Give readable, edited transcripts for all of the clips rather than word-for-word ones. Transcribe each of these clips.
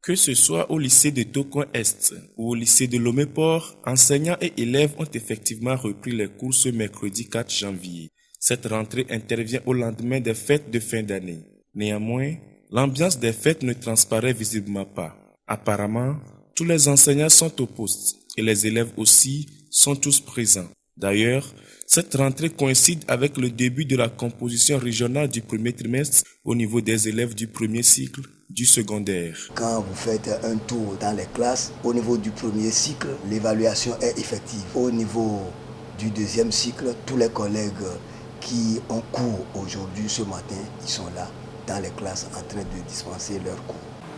Que ce soit au lycée de Tokoin-Est ou au lycée de Lomé-Port, enseignants et élèves ont effectivement repris les cours ce mercredi 4 janvier. Cette rentrée intervient au lendemain des fêtes de fin d'année. Néanmoins, l'ambiance des fêtes ne transparaît visiblement pas. Apparemment, tous les enseignants sont au poste et les élèves aussi sont tous présents. D'ailleurs, cette rentrée coïncide avec le début de la composition régionale du premier trimestre au niveau des élèves du premier cycle du secondaire. Quand vous faites un tour dans les classes, au niveau du premier cycle, l'évaluation est effective. Au niveau du deuxième cycle, tous les collègues qui ont cours aujourd'hui, ce matin, ils sont là dans les classes en train de dispenser leurs cours.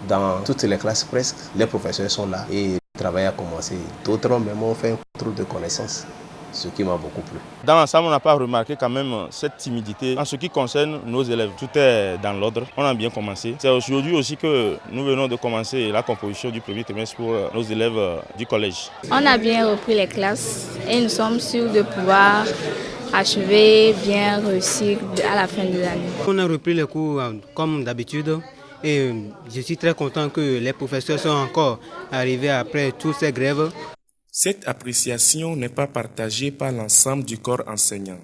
Dans toutes les classes presque, les professeurs sont là et le travail a commencé. D'autres même ont fait un contrôle de connaissances, ce qui m'a beaucoup plu. Dans l'ensemble, on n'a pas remarqué quand même cette timidité. En ce qui concerne nos élèves, tout est dans l'ordre. On a bien commencé. C'est aujourd'hui aussi que nous venons de commencer la composition du premier trimestre pour nos élèves du collège. On a bien repris les classes et nous sommes sûrs de pouvoir achever, bien réussir à la fin de l'année. On a repris les cours comme d'habitude et je suis très content que les professeurs sont encore arrivés après toutes ces grèves. Cette appréciation n'est pas partagée par l'ensemble du corps enseignant.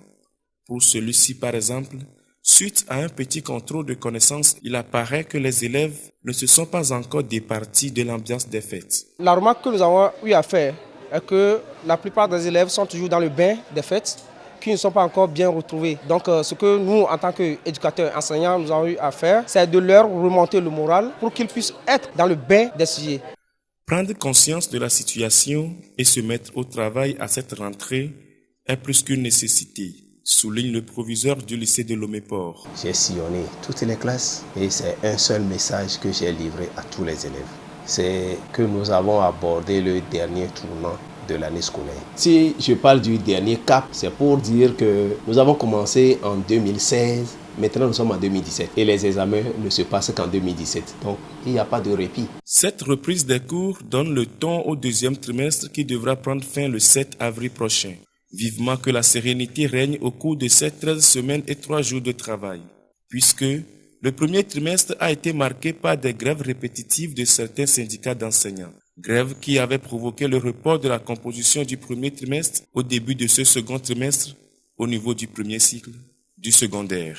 Pour celui-ci, par exemple, suite à un petit contrôle de connaissances, il apparaît que les élèves ne se sont pas encore départis de l'ambiance des fêtes. La remarque que nous avons eu à faire est que la plupart des élèves sont toujours dans le bain des fêtes, qui ne sont pas encore bien retrouvés. Donc ce que nous, en tant qu'éducateurs enseignants, nous avons eu à faire, c'est de leur remonter le moral pour qu'ils puissent être dans le bain des sujets. Prendre conscience de la situation et se mettre au travail à cette rentrée est plus qu'une nécessité, souligne le proviseur du lycée de Lomé-Port. J'ai sillonné toutes les classes et c'est un seul message que j'ai livré à tous les élèves. C'est que nous avons abordé le dernier tournant de l'année scolaire. Si je parle du dernier cap, c'est pour dire que nous avons commencé en 2016, maintenant nous sommes en 2017 et les examens ne se passent qu'en 2017. Donc il n'y a pas de répit. Cette reprise des cours donne le ton au deuxième trimestre qui devra prendre fin le 7 avril prochain. Vivement que la sérénité règne au cours de ces 13 semaines et 3 jours de travail, puisque le premier trimestre a été marqué par des grèves répétitives de certains syndicats d'enseignants. Grève qui avait provoqué le report de la composition du premier trimestre au début de ce second trimestre au niveau du premier cycle du secondaire.